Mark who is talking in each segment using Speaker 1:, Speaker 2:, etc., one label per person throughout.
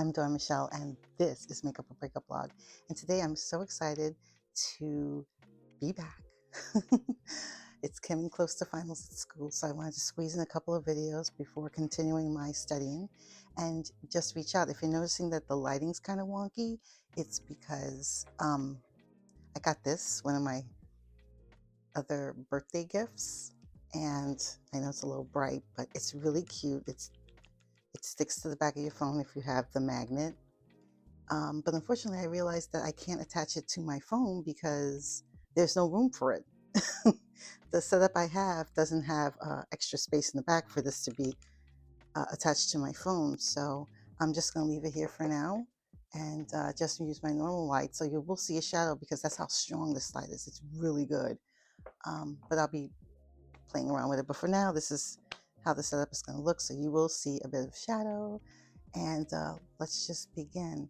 Speaker 1: I'm Dora Michelle, and this is Makeup or Breakup Blog. And today I'm so excited to be back. It's coming close to finals at school, so I wanted to squeeze in a couple of videos before continuing my studying. And just reach out. If you're noticing that the lighting's kind of wonky, it's because I got this, one of my other birthday gifts. And I know it's a little bright, but it's really cute. It sticks to the back of your phone if you have the magnet. But unfortunately, I realized that I can't attach it to my phone because there's no room for it. The setup I have doesn't have extra space in the back for this to be attached to my phone. So I'm just going to leave it here for now and just use my normal light. So you will see a shadow because that's how strong this light is. It's really good. But I'll be playing around with it. But for now, this is how the setup is going to look. So you will see a bit of shadow. And let's just begin.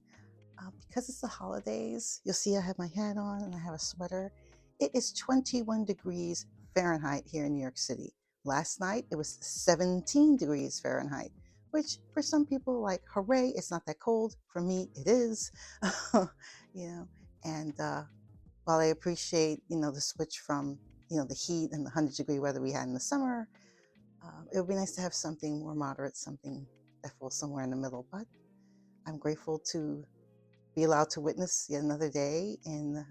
Speaker 1: Because it's the holidays, you'll see I have my hat on and I have a sweater. It is 21 degrees Fahrenheit here in New York City. Last night, it was 17 degrees Fahrenheit, which for some people, like, hooray, it's not that cold. For me, it is. And while I appreciate, the switch from, the heat and the 100-degree weather we had in the summer, it would be nice to have something more moderate, something that falls somewhere in the middle. But I'm grateful to be allowed to witness yet another day in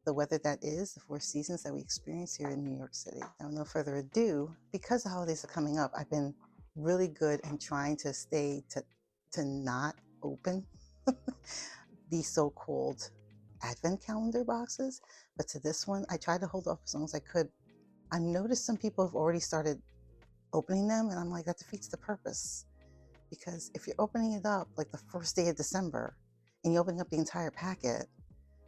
Speaker 1: the weather that is, the 4 seasons that we experience here in New York City. Now, no further ado, because the holidays are coming up, I've been really good in trying to stay to not open these so-called Advent calendar boxes. But to this one, I tried to hold off as long as I could. I noticed some people have already started opening them, and I'm like, that defeats the purpose. Because if you're opening it up like the first day of December and you're opening up the entire packet,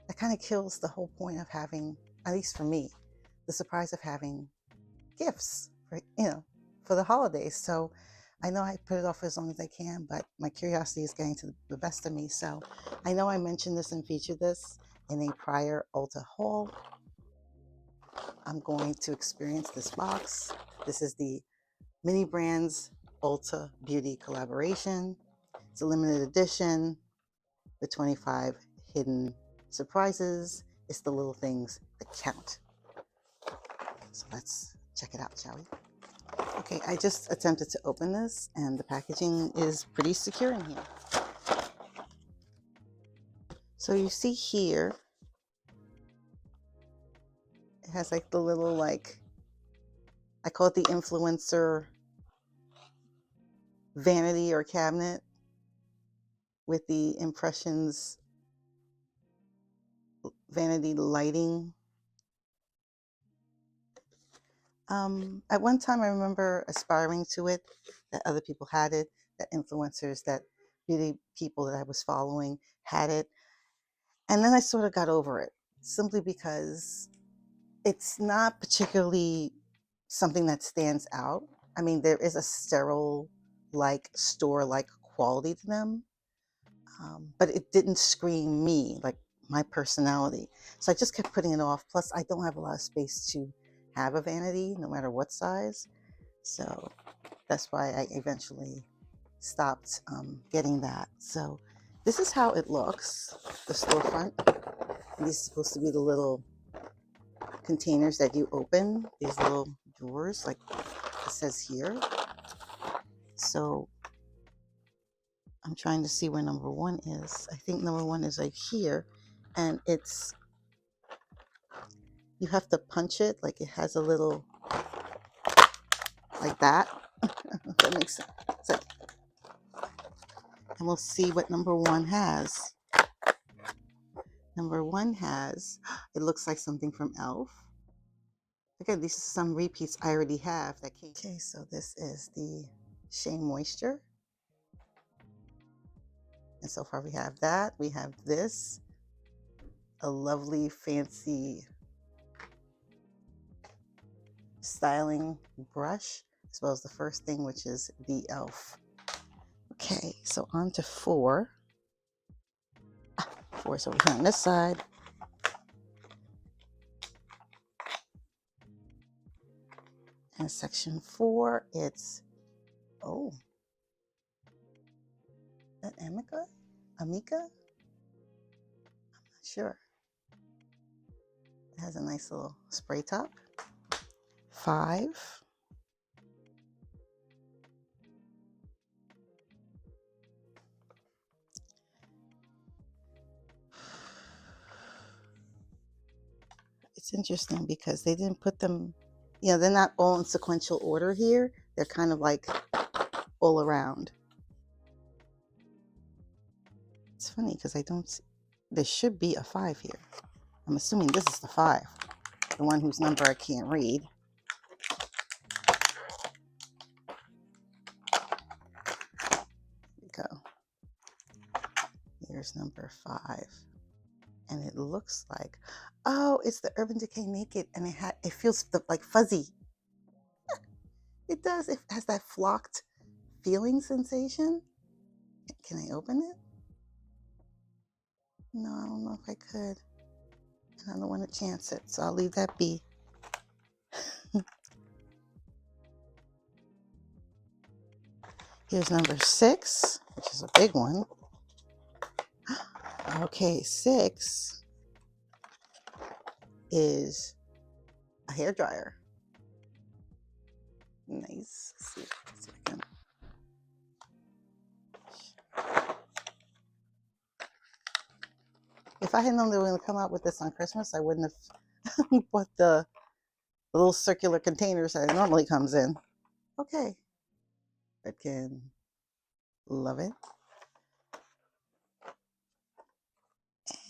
Speaker 1: that kind of kills the whole point of having, at least for me, the surprise of having gifts for the holidays. So I know I put it off for as long as I can, but my curiosity is getting to the best of me. So I know I mentioned this and featured this in a prior Ulta haul. I'm going to experience this box. This is the Mini Brands Ulta Beauty collaboration. It's a limited edition with 25 hidden surprises. It's the little things that count. So let's check it out, shall we? Okay, I just attempted to open this, and the packaging is pretty secure in here. So you see here, it has like the little, I call it the influencer vanity or cabinet with the impressions vanity lighting. At one time, I remember aspiring to it, that other people had it, that influencers, that beauty people that I was following had it. And then I sort of got over it, simply because it's not particularly something that stands out. I mean, there is a sterile-like, store-like quality to them, but it didn't scream me, like my personality. So I just kept putting it off. Plus, I don't have a lot of space to have a vanity, no matter what size. So that's why I eventually stopped getting that. So this is how it looks, the storefront. And these are supposed to be the little containers that you open, these little drawers, like it says here. So I'm trying to see where number 1 is. I think number 1 is right here, and you have to punch it, like it has a little, like that. That makes sense. And we'll see what number 1 has. Number 1 has, it looks like something from Elf. Again, these are some repeats I already have that came. Okay, so this is the Shea Moisture. And so far we have that. We have this, a lovely fancy styling brush, as well as the first thing, which is the Elf. Okay, so on to 4. 4 is over here on this side. And section 4, it's, That Amica? Amica? I'm not sure. It has a nice little spray top. 5. It's interesting because they didn't put them, they're not all in sequential order here. They're kind of like all around. It's funny because I don't see, there should be a 5 here. I'm assuming this is the 5, the one whose number I can't read. Here we go. Here's number 5. And it looks like, oh, it's the Urban Decay Naked, and it feels like fuzzy. It does. It has that flocked feeling sensation. Can I open it? No, I don't know if I could. And I don't want to chance it, so I'll leave that be. Here's number 6, which is a big one. Okay, 6 is a hairdryer. Nice. Let's see if I can. If I had known they were going to come out with this on Christmas, I wouldn't have bought the little circular containers that it normally comes in. Okay. Redkin. Love it.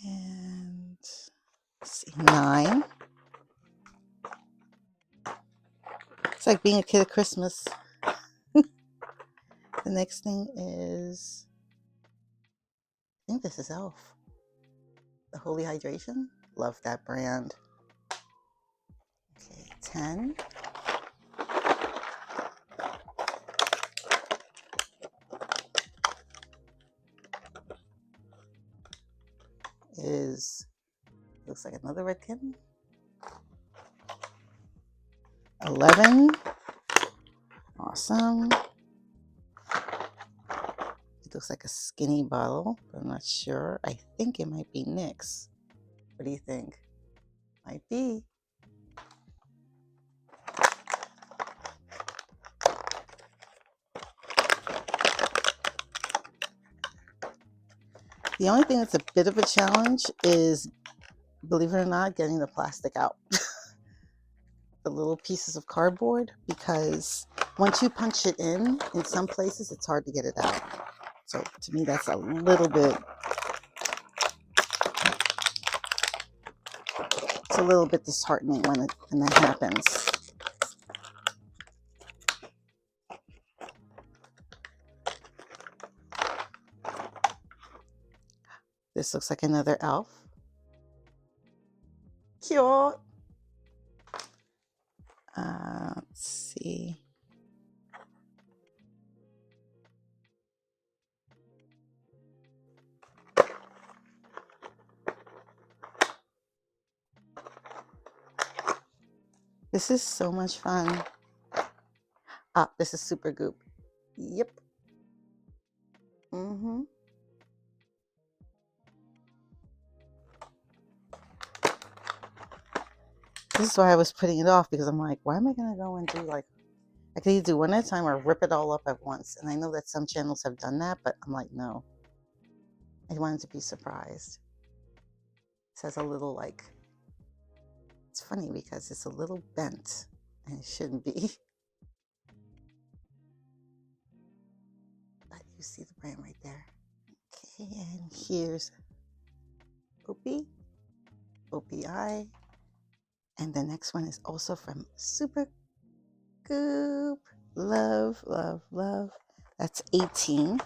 Speaker 1: And let's see, 9. It's like being a kid at Christmas. The next thing is, I think this is Elf. The Holy Hydration. Love that brand. Okay, 10. Looks like another red kitten. 11. Awesome. It looks like a skinny bottle, but I'm not sure. I think it might be NYX. What do you think? Might be. The only thing that's a bit of a challenge is, believe it or not, getting the plastic out. The little pieces of cardboard, because once you punch it in some places, it's hard to get it out. So to me, that's a little bit, it's a little bit disheartening when that happens. This looks like another Elf. Cute. Let's see. This is so much fun. This is Super Goop. Yep. This is why I was putting it off, because I'm like, why am I going to go and do I could either do one at a time or rip it all up at once. And I know that some channels have done that, but I'm like, no. I wanted to be surprised. It has a little it's funny because it's a little bent and it shouldn't be. But you see the brand right there. Okay, and here's Opie, OPI. And the next one is also from Super Goop. Love, love, love. That's 18.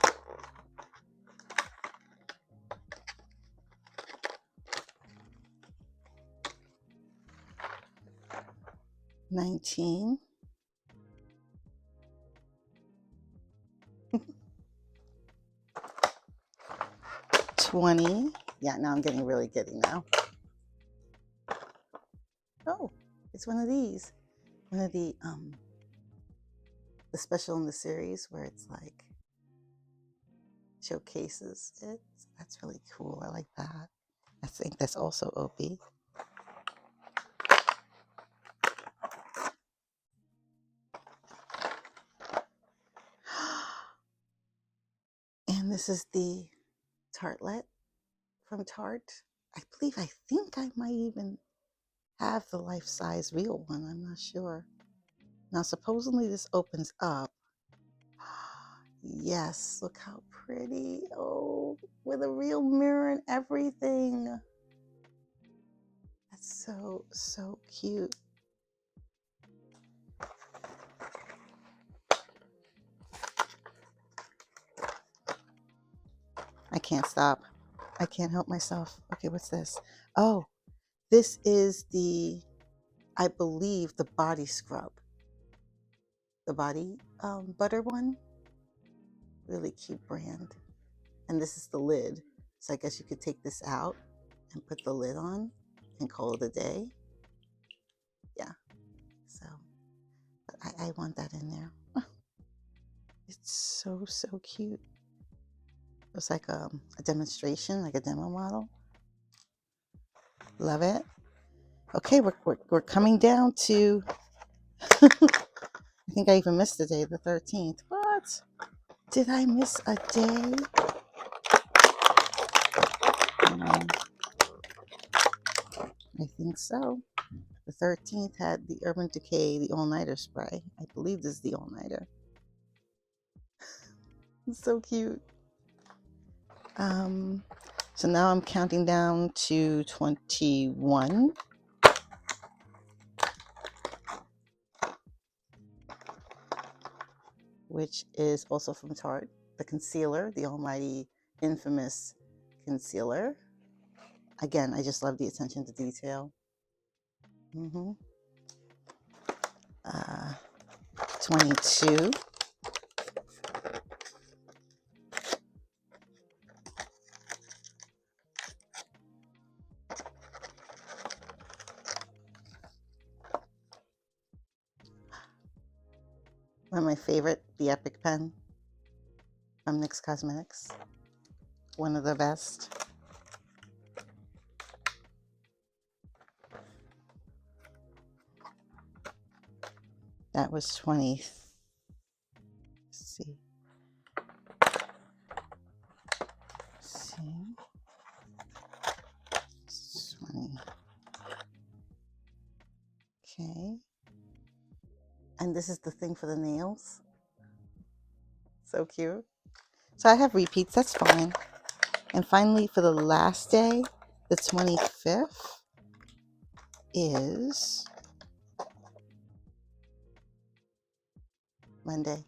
Speaker 1: $19. 20. Yeah, now I'm getting really giddy now. Oh, it's one of these. One of the special in the series where it's like showcases it. That's really cool. I like that. I think that's also Opie. And this is the tartlet from Tarte. I think I might even have the life-size real one. I'm not sure. Now, supposedly this opens up. Yes, look how pretty. Oh, with a real mirror and everything. That's so cute. I can't stop. I can't help myself. Okay, what's this? Oh, this is I believe, the body scrub. The body butter one. Really cute brand. And this is the lid. So I guess you could take this out and put the lid on and call it a day. Yeah. So but I want that in there. It's so cute. It's like a demonstration, like a demo model. Love it. Okay, we're coming down to, I think I even missed the day, the 13th. What? Did I miss a day? I think so. The 13th had the Urban Decay, the all-nighter spray. I believe this is the all-nighter. It's so cute. So now I'm counting down to 21. Which is also from Tarte. The concealer, the almighty infamous concealer. Again, I just love the attention to detail. 22. One of my favorite, the Epic pen from NYX Cosmetics. One of the best. That was 20. Let's see. 20. Okay. And this is the thing for the nails. So cute. So I have repeats, that's fine. And finally, for the last day, the 25th, is Monday.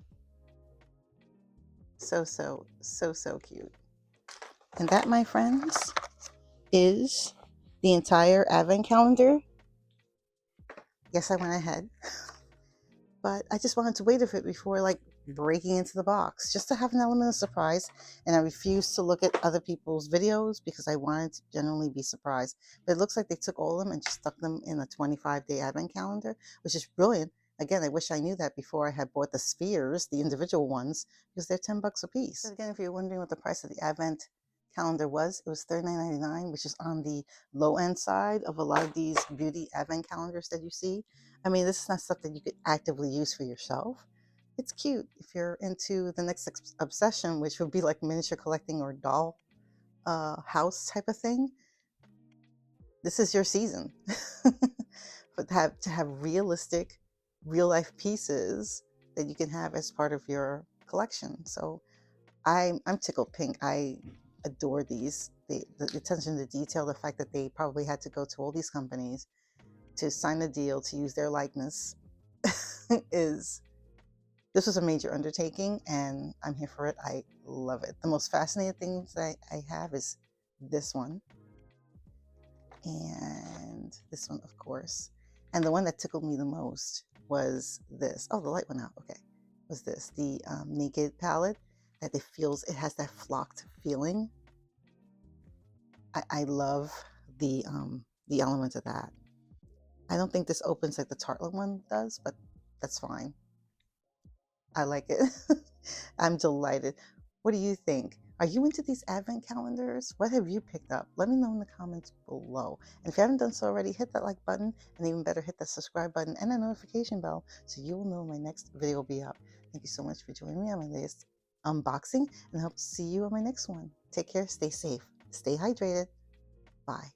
Speaker 1: So cute. And that, my friends, is the entire Advent calendar. Yes, I went ahead. But I just wanted to wait a bit before breaking into the box, just to have an element of surprise. And I refused to look at other people's videos because I wanted to generally be surprised. But it looks like they took all of them and just stuck them in a 25-day Advent calendar, which is brilliant. Again, I wish I knew that before I had bought the spheres, the individual ones, because they're $10 a piece. So again, if you're wondering what the price of the Advent calendar was, it was $39.99, which is on the low end side of a lot of these beauty Advent calendars that you see. I mean, this is not stuff that you could actively use for yourself. It's cute if you're into the next obsession, which would be like miniature collecting or doll house type of thing. This is your season. But to have realistic, real life pieces that you can have as part of your collection. So I'm tickled pink. I adore these. The attention to detail, the fact that they probably had to go to all these companies to sign a deal to use their likeness this was a major undertaking, and I'm here for it. I love it. The most fascinating things I have is this one and this one, of course. And the one that tickled me the most was this. Oh, the light went out. Okay. Was this the Naked palette that it has that flocked feeling. I love the element of that. I don't think this opens like the Tartlet one does, but that's fine. I like it. I'm delighted. What do you think? Are you into these Advent calendars? What have you picked up? Let me know in the comments below. And if you haven't done so already, hit that like button, and even better, hit that subscribe button and the notification bell so you will know when my next video will be up. Thank you so much for joining me on my latest unboxing, and I hope to see you on my next one. Take care, stay safe, stay hydrated. Bye.